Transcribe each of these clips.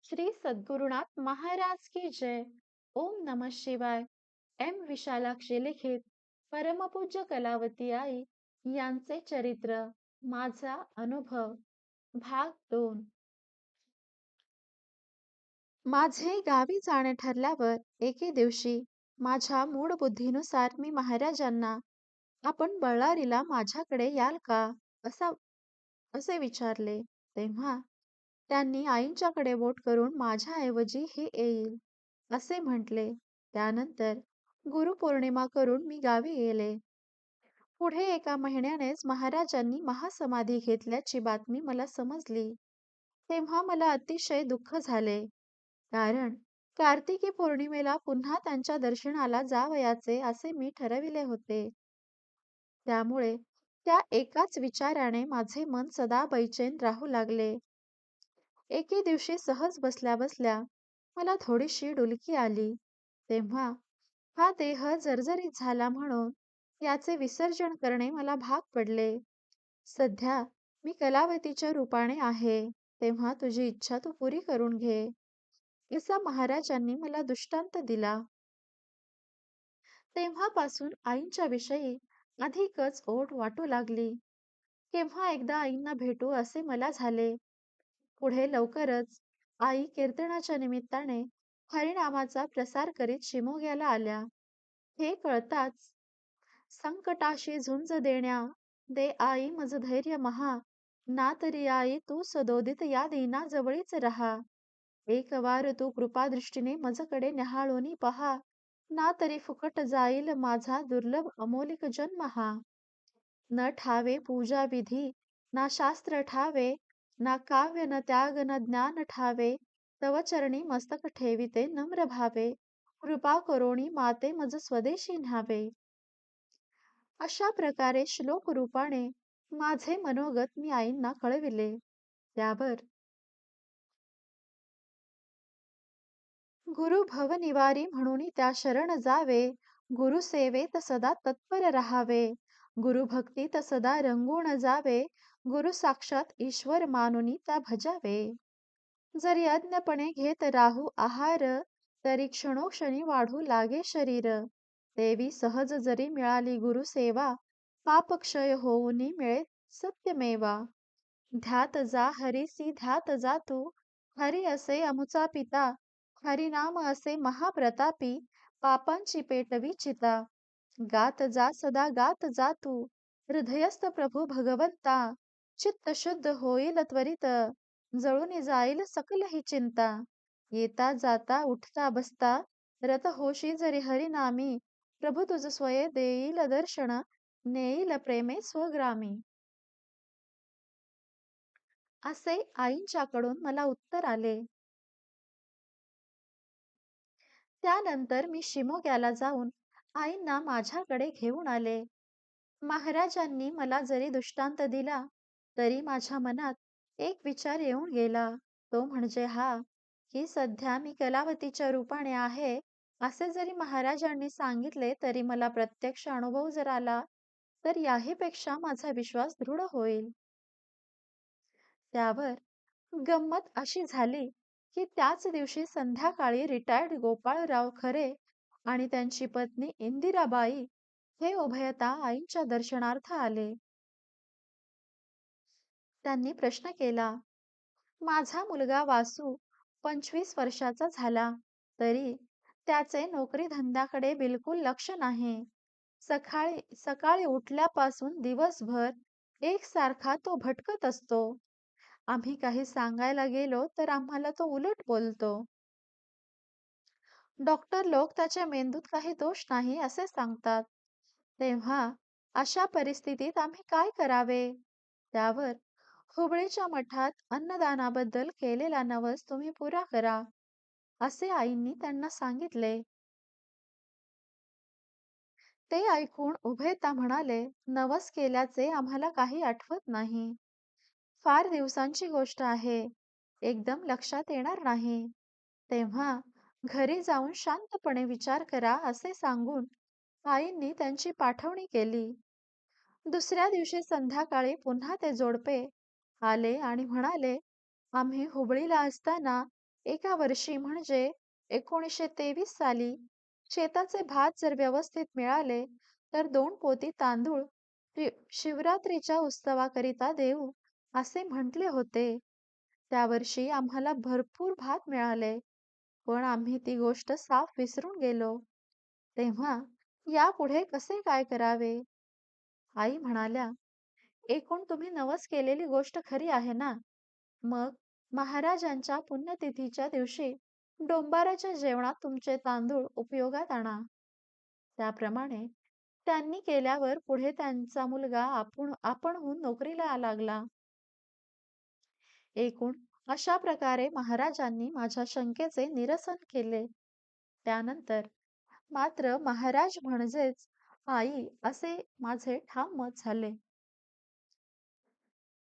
श्री सद्गुरुनाथ महाराज की जय. ओम नमः शिवाय. एम विशालाक्षी लिखित परमपूज्य कलावती आई यांचे चरित्र माझा अनुभव भाग 2. माझे गावी जाणे ठरल्यावर एके दिवशी माझ्या मूड बुद्धीनुसार मी महाराजांना आपण बळ्ळारीला माझ्याकडे याल का असा असे विचारले. तेव्हा त्यांनी आईंच्याकडे बोट करून माझ्याऐवजी हे येईल असे म्हटले. त्यानंतर गुरुपौर्णिमा करून मी गावी गेले. पुढे एका महिन्यानेच महाराजांनी महासमाधी घेतल्याची बातमी मला समजली. तेव्हा मला अतिशय दुःख झाले. कारण कार्तिकी पौर्णिमेला पुन्हा त्यांच्या दर्शनाला जावयाचे असे मी ठरविले होते. त्यामुळे त्या एकाच विचाराने माझे मन सदा बैचेन राहू लागले. एके दिवशी सहज बसल्या बसल्या मला थोडीशी डुलकी आली. तेव्हा हा देह जर्जरीत झाला म्हणून याचे विसर्जन करणे मला भाग पडले. सध्या मी कलावतीच्या रूपाने आहे, तेव्हा तुझी इच्छा तू पुरी करून घे, असा महाराजांनी मला दृष्टांत दिला. तेव्हापासून आईंच्या विषयी अधिकच ओढ वाटू लागली. केव्हा एकदा आईंना भेटू असे मला झाले. पुढे लवकरच आई कीर्तनाच्या निमित्ताने हरिनामाचा प्रसार करीत शिमोग्याला आल्या. हे कळताच संकटाशी झुंज देण्या दे आई मज धैर्य महा, ना तरी आई तू सदोदित या दीना जवळीच रहा. एक वार तू कृपादृष्टीने मजकडे न्याहाळूनी पहा, ना तरी फुकट जाईल माझा दुर्लभ अमोलिक जन्म हा. न ठावे पूजा विधी ना शास्त्र ठावे, ना काव्य न त्याग न ज्ञान ठावे, तव चरणी मस्तक ठेविते नम्र भावे, कृपा करोणी माते मज स्वदेशी न्यावे. अशा प्रकारे श्लोक रूपाने माझे मनोगत मी आईंना कळविले. त्यावर गुरु भवनिवारी म्हणून त्या शरण जावे, गुरु सेवेत सदा तत्पर राहावे, गुरु भक्तीत सदा रंगून जावे, गुरु साक्षात ईश्वर मानुनी त्या भजावे. जरी अज्ञपणे घेत राहू आहार, तरी क्षणोक्षणी वाढू लागे शरीर. देवी सहज जरी मिळाली गुरुसेवा, पाप क्षय होऊनी मिळे सत्यमेवा. ध्यात जा हरीसी ध्यात जा तू, हरी असे अमुचा पिता, हरी नाम असे महाप्रतापी, पापांची पेटवी चिता. गात जा सदा गात जा तू, हृदयस्थ प्रभू भगवंता, चित्त शुद्ध होईल त्वरित, जळून जाईल सकल ही चिंता. येता जाता उठता बसता रत होशी जरी हरिनामी, प्रभू तुझ स्वये देईल दर्शन, नेईल प्रेमे स्वग्रामी. असे आईंच्याकडून मला उत्तर आले. त्यानंतर मी शिमोग्याला जाऊन आईंना माझ्याकडे घेऊन आले. महाराजांनी मला जरी दृष्टांत दिला, तरी माझ्या मनात एक विचार येऊन गेला. तो म्हणजे हा, की सध्या मी कलावतीच्या रूपाने आहे असे जरी महाराजांनी सांगितले, तरी मला प्रत्यक्ष अनुभव जर आला, तर याहीपेक्षा माझा विश्वास दृढ होईल. त्यावर गंमत अशी झाली की त्याच दिवशी संध्याकाळी रिटायर्ड गोपाळराव खरे आणि त्यांची पत्नी इंदिराबाई हे उभयता आईंच्या दर्शनार्थ आले. त्यांनी प्रश्न केला, माझा मुलगा वासू 25 वर्षाचा झाला, तरी त्याचे नोकरी धंद्याकडे बिलकुल लक्ष नाही. सकाळी सकाळी उठल्यापासून दिवसभर एकसारखा तो भटकत असतो. आम्ही काही सांगायला गेलो तर आम्हाला तो उलट बोलतो. डॉक्टर लोक त्याच्या मेंदूत काही दोष नाही असे सांगतात. तेव्हा अशा परिस्थितीत आम्ही काय करावे? त्यावर हुबळीच्या मठात अन्नदानाबद्दल केलेला नवस तुम्ही पुरा करा, असे आईंनी त्यांना सांगितले. ते ऐकून उभयता म्हणाले, नवस केल्याचे आम्हाला काही आठवत नाही. फार दिवसांची गोष्ट आहे, एकदम लक्षात येणार नाही. तेव्हा घरी जाऊन शांतपणे विचार करा असे सांगून आईंनी त्यांची पाठवणी केली. दुसऱ्या दिवशी संध्याकाळी पुन्हा ते जोडपे आले आणि म्हणाले, आम्ही हुबळीला असताना एका वर्षी म्हणजे 1923 साली शेताचे भात जर व्यवस्थित मिळाले, तर 2 पोती तांदूळ शिवरात्रीच्या उत्सवाकरिता देऊ, असे म्हटले होते. त्या वर्षी आम्हाला भरपूर भात मिळाले, पण आम्ही ती गोष्ट साफ विसरून गेलो. तेव्हा यापुढे कसे काय करावे? आई म्हणाल्या, एकूण तुम्ही नवस केलेली गोष्ट खरी आहे ना? मग महाराजांच्या पुण्यतिथीच्या दिवशी डोंबाराच्या जेवणात तुमचे तांदूळ उपयोगात आणा. त्याप्रमाणे त्यांनी केल्यावर पुढे त्यांचा मुलगा आपणहून नोकरीला लागला. एकूण अशा प्रकारे महाराजांनी माझ्या शंकेचे निरसन केले. त्यानंतर मात्र महाराज म्हणजेच आई असे माझे ठाम मत झाले.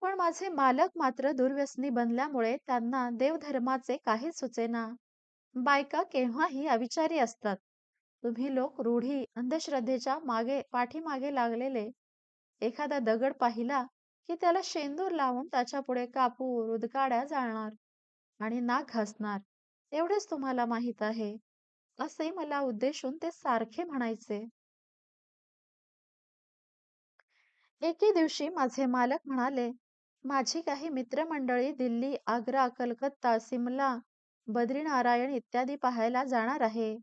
पण माझे मालक मात्र दुर्व्यसनी बनल्यामुळे त्यांना देवधर्माचे काहीच सुचेना. बायका केव्हाही अविचारी असतात. तुम्ही लोक रूढी, अंधश्रद्धेच्या पाठीमागे लागलेले. एखादा दगड पाहिला की त्याला शेंदूर लावून त्याच्यापुढे कापूर, उदकाड्या जाळणार आणि नाक घासणार. एवढेच तुम्हाला माहीत आहे. असे मला उद्देशून ते सारखे म्हणायचे. एके दिवशी माझे मालक म्हणाले, माझी काही मित्रमंडळी दिल्ली, आग्रा, कलकत्ता, सिमला, बद्रीनारायण इत्यादी पाहायला जाणार आहे.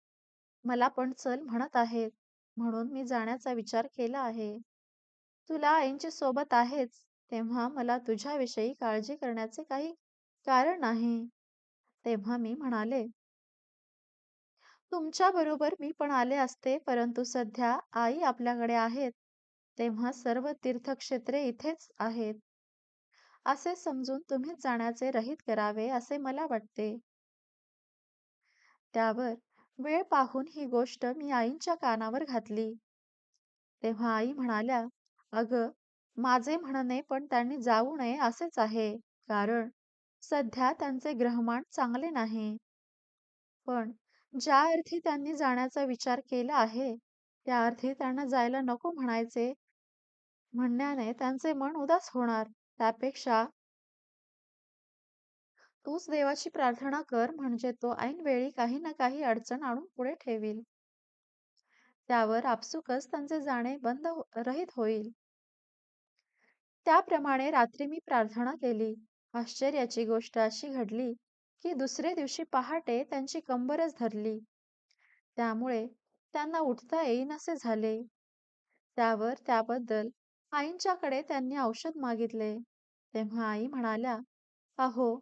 मला पण चल म्हणत आहेत. म्हणून मी जाण्याचा विचार केला आहे. तुला आईंची सोबत आहेच, तेव्हा मला तुझ्याविषयी काळजी करण्याचे काही कारण नाही. तेव्हा मी म्हणाले, तुमच्या बरोबर मी पण आले असते, परंतु सध्या आई आपल्याकडे आहेत, तेव्हा सर्व तीर्थक्षेत्रे इथेच आहेत. असे समजून तुम्हीच जाण्याचे रहित करावे असे मला वाटते. त्यावर वेळ पाहून ही गोष्ट मी आईंच्या कानावर घातली. तेव्हा आई म्हणाल्या, अगं, माझे म्हणणे पण त्यांनी जाऊ नये असेच आहे. कारण सध्या त्यांचे ग्रहमान चांगले नाही. पण ज्या अर्थी त्यांनी जाण्याचा विचार केला आहे, त्या अर्थी त्यांना जायला नको म्हणण्याने त्यांचे मन उदास होणार. त्यापेक्षा तूच देवाची प्रार्थना कर, म्हणजे तो ऐनवेळी काही ना काही अडचण आणून पुढे ठेवील. त्यावर आपसुकच त्यांचे जाणे रहित होईल. त्याप्रमाणे रात्री मी प्रार्थना केली. आश्चर्याची गोष्ट अशी घडली की दुसरे दिवशी पहाटे त्यांची कंबरच धरली. त्यामुळे त्यांना उठता येईनासे झाले. त्याबद्दल आईंच्याकडे त्यांनी औषध मागितले. तेव्हा आई म्हणाल्या, अहो,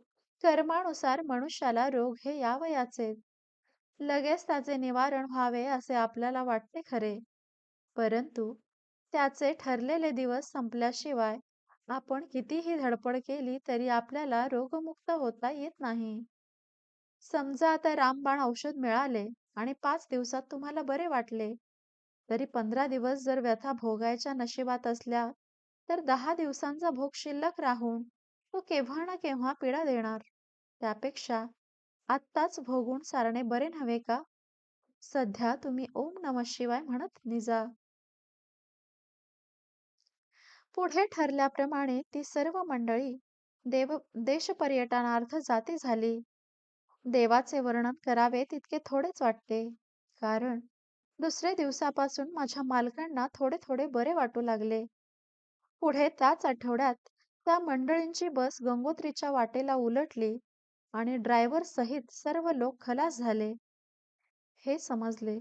कर्मानुसार मनुष्याला रोग हे यावयाचेच. लगेच त्याचे निवारण व्हावे असे आपल्याला वाटते खरे, परंतु त्याचे ठरलेले दिवस संपल्याशिवाय आपण कितीही धडपड केली तरी आपल्याला रोगमुक्त होता येत नाही. समजा आता रामबाण औषध मिळाले आणि 5 दिवसात तुम्हाला बरे वाटले, तरी 15 दिवस जर व्यथा भोगायच्या नशिबात असल्या, तर 10 दिवसांचा भोग शिल्लक राहून तो केव्हा ना केव्हा पीडा देणार. त्यापेक्षा आत्ताच भोगून सारणे बरे नव्हे का? सध्या तुम्ही ओम नमः शिवाय म्हणत निजा. पुढे ठरल्याप्रमाणे ती सर्व मंडळी देशपर्यटनार्थ जाती झाली. देवाचे वर्णन करावे तितके थोडेच वाटते, कारण दुसऱ्या दिवसापासून माझ्या मालकांना थोडे थोडे बरे वाटू लागले. पुढे त्याच आठवड्यात त्या मंडळींची बस गंगोत्रीच्या वाटेला उलटली आणि ड्रायव्हर सहित सर्व लोक खलास झाले हे समजले.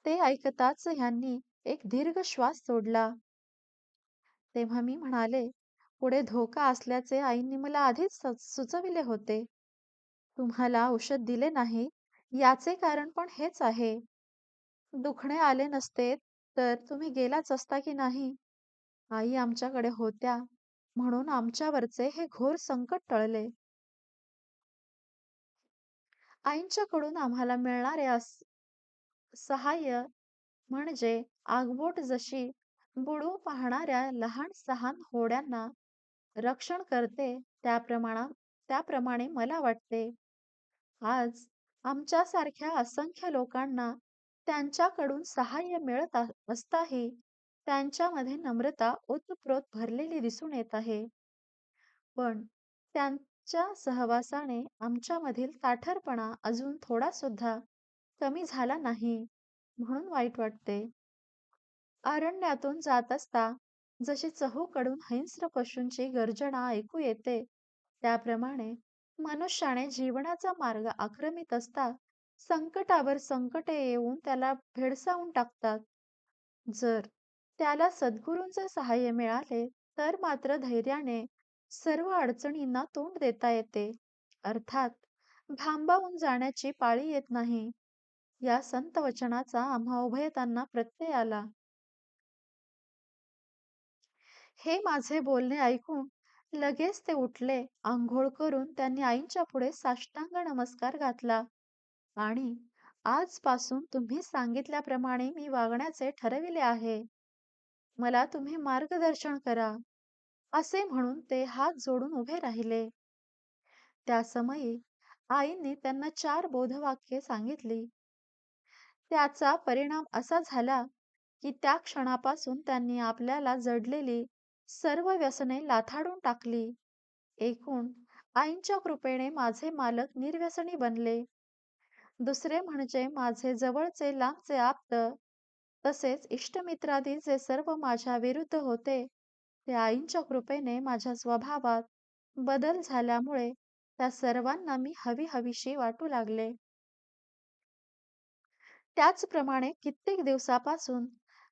ते ऐकताच ह्यांनी एक दीर्घ श्वास सोडला. तेव्हा मी म्हणाले, पुढे धोका असल्याचे आईंनी मला आधीच सुचविले होते. तुम्हाला औषध दिले नाही याचे कारण पण हेच आहे. दुखणे आले नसते तर तुम्ही गेलाच असता की नाही. आई आमच्याकडे होत्या म्हणून आमच्यावरचे हे घोर संकट टळले. आईंच्याकडून आम्हाला मिळणारे सहाय्य म्हणजे आगबोट जशी बुडू पाहणाऱ्या लहान सहान होड्यांना रक्षण करते, त्याप्रमाणे मला वाटते. आज आमच्यासारख्या असंख्य लोकांना त्यांच्याकडून सहाय्य मिळत असताही त्यांच्यामध्ये नम्रता ओतप्रोत भरलेली दिसून येत आहे. पण च्या सहवासाने आमच्यामधील ताठरपणा अजून थोडा सुद्धा कमी झाला नाही, म्हणून वाईट वाटते. अरण्यातून जात असता जशी चहूकडून हिंस्र पशूंची गर्जना ऐकू येते, त्याप्रमाणे मनुष्याने जीवनाचा मार्ग आक्रमित असता संकटावर संकटे येऊन त्याला भेडसावून टाकतात. जर त्याला सद्गुरूंचे सहाय्य मिळाले, तर मात्र धैर्याने सर्व अडचणींना तोंड देता येते. अर्थात भांबावून जाण्याची पाळी येत नाही. या संत वचनाचा आम्हा उभयतांना प्रत्यय आला. हे माझे बोलणे ऐकून लगेच ते उठले. अंघोळ करून त्यांनी आईंच्या पुढे साष्टांग नमस्कार घातला आणि आजपासून तुम्ही सांगितल्याप्रमाणे मी वागण्याचे ठरविले आहे. मला तुम्ही मार्गदर्शन करा, असे म्हणून ते हात जोडून उभे राहिले. त्या समयी आईंनी त्यांना 4 बोधवाक्ये सांगितली. त्याचा परिणाम असा झाला की त्या क्षणापासून त्यांनी आपल्याला जडलेली सर्व व्यसने लाथाडून टाकली. एकूण आईंच्या कृपेने माझे मालक निर्व्यसनी बनले. दुसरे म्हणजे माझे जवळचे लांबचे आप्त तसेच इष्टमित्रादी जे सर्व माझ्या विरुद्ध होते, ते आईंच्या कृपेने माझ्या स्वभावात बदल झाल्यामुळे त्या सर्वांना मी हवीहवीशी वाटू लागले. त्याचप्रमाणे कित्येक दिवसापासून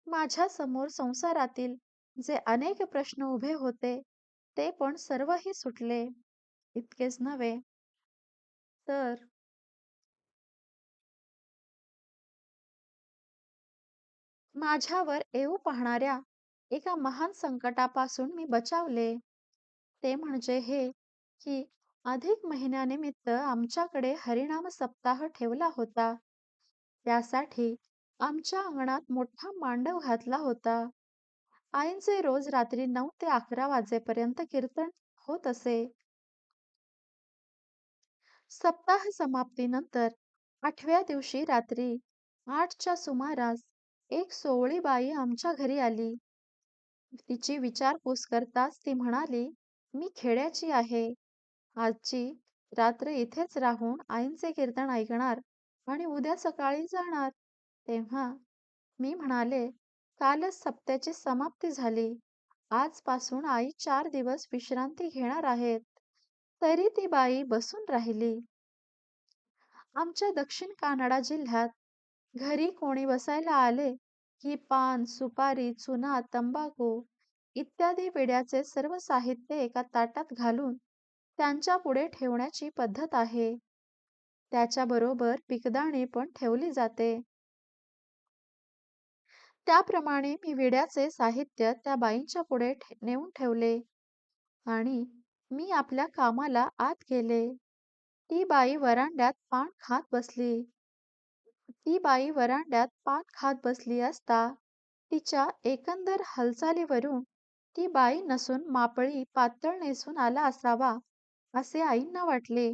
माझ्या समोर संसारातील जे अनेक प्रश्न उभे होते, ते पण सर्वही सुटले. इतकेच नव्हे, तर माझ्यावर येऊ पाहणाऱ्या एका महान संकटापासून मी बचावले. ते म्हणजे हे, की अधिक महिन्यानिमित्त आमच्याकडे हरिनाम सप्ताह ठेवला होता. त्यासाठी आमच्या अंगणात मोठा मांडव घातला होता. आईंचे रोज रात्री 9 ते 11 वाजेपर्यंत कीर्तन होत असे. सप्ताह समाप्तीनंतर 8व्या दिवशी रात्री 8च्या सुमारास एक सोवळी बाई आमच्या घरी आली. तिची विचारपूस करताच ती म्हणाली, "मी खेड्याची आहे. आजची रात्र इथेच राहून आईंचे कीर्तन ऐकणार आणि उद्या सकाळी जाणार." तेव्हा मी म्हणाले, "कालच सप्त्याची समाप्ती झाली. आजपासून आई 4 दिवस विश्रांती घेणार आहेत." तरी ती बाई बसून राहिली. आमच्या दक्षिण कानडा जिल्ह्यात घरी कोणी बसायला आले, की पान, सुपारी, चुना, तंबाखू इत्यादी विड्याचे सर्व साहित्य एका ताटात घालून त्यांच्या पुढे ठेवण्याची पद्धत आहे. त्याच्याबरोबर पिकदाणी पण ठेवली जाते. त्याप्रमाणे मी विड्याचे साहित्य त्या बाईंच्या पुढे नेऊन ठेवले आणि मी आपल्या कामाला आत गेले. ती बाई वरांड्यात पान खात बसली. ती बाई वरांड्यात पान खात बसली असता तिच्या एकंदर हालचालीवरून ती बाई नसून मापळी पातळ नेसून आला असावा, असे आईंना वाटले.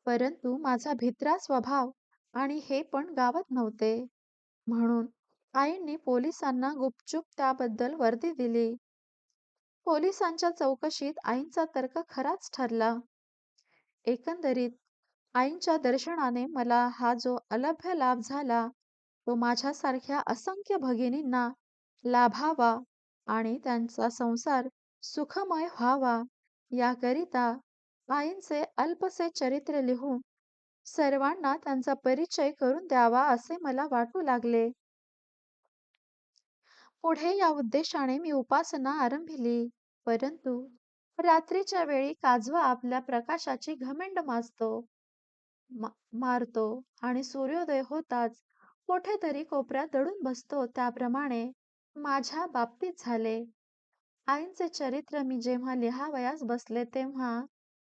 परंतु माझा भित्रा स्वभाव आणि हे पण गावात नव्हते. म्हणून आईंनी पोलिसांना गुपचूप त्याबद्दल वर्दी दिली. पोलिसांच्या चौकशीत आईंचा तर्क खराच ठरला. एकंदरीत आईंच्या दर्शनाने मला हा जो अलभ्य लाभ झाला, तो माझ्यासारख्या असंख्य भगिनींना लाभावा आणि त्यांचा संसार सुखमय व्हावा, याकरिता आईंचे अल्पसे चरित्र लिहून सर्वांना त्यांचा परिचय करून द्यावा असे मला वाटू लागले. पुढे या उद्देशाने मी उपासना आरंभिली. परंतु रात्रीच्या वेळी काजवा आपल्या प्रकाशाची घमेंड मारतो आणि सूर्योदय होताच कोठेतरी कोपऱ्यात दडून बसतो, त्याप्रमाणे माझ्या बाबतीत झाले. आईंचे चरित्र मी जेव्हा लिहावयास बसले, तेव्हा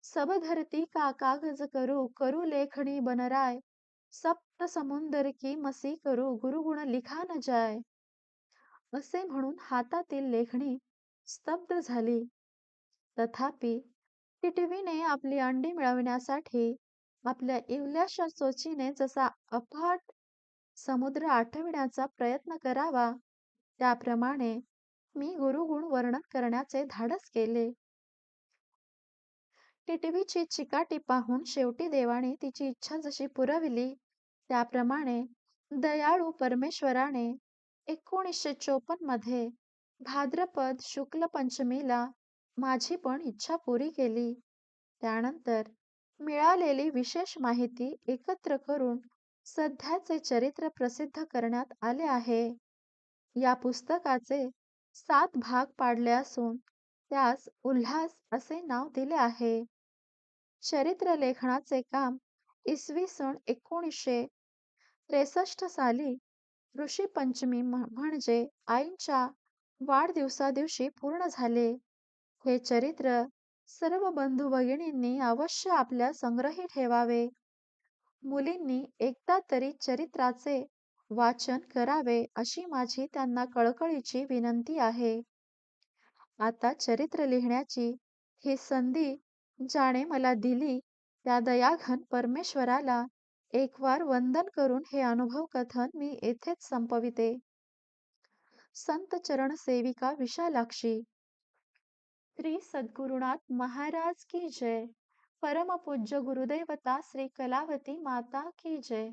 सब धरती का कागज करू करू लेखणी बनराय, सप्त समुंदर की मसी करू गुरुगुण लिखा न जाय, असे म्हणून हातातील लेखणी स्तब्ध झाली. तथापि टिटवीने आपली अंडी मिळविण्यासाठी आपल्या इवल्याशा चोचीने जसा अफाट समुद्र आटविण्याचा प्रयत्न करावा, त्याप्रमाणे मी गुरुगुण वर्णन करण्याचे धाडस केले. टिटवीची चिकाटी पाहून शेवटी देवाने तिची इच्छा जशी पुरविली, त्याप्रमाणे दयाळू परमेश्वराने 1954 मध्ये भाद्रपद शुक्ल पंचमीला माझी पण इच्छा पुरी केली. त्यानंतर मिळालेली विशेष माहिती एकत्र करून सध्याचे चरित्र प्रसिद्ध करण्यात आले आहे. या पुस्तकाचे 7 भाग पाडले असून त्यास उल्हास असे नाव दिले आहे. चरित्रलेखनाचे काम इसवी सन 1963 साली ऋषी पंचमी म्हणजे आईंच्या वाढदिवसादिवशी पूर्ण झाले. हे चरित्र सर्व बंधू भगिनींनी अवश्य आपल्या संग्रही ठेवावे. मुलींनी एकदा तरी चरित्राचे वाचन करावे अशी माझी त्यांना कळकळीची विनंती आहे. आता चरित्र लिहिण्याची ही संधी ज्याने मला दिली त्या दयाघन परमेश्वराला एकवार वंदन करून हे अनुभव कथन मी येथेच संपविते. संत चरण सेविका विशालाक्षी. श्री सद्गुरुनाथ महाराज की जय. परम पूज्य गुरुदेवता श्री कलावती माता की जय.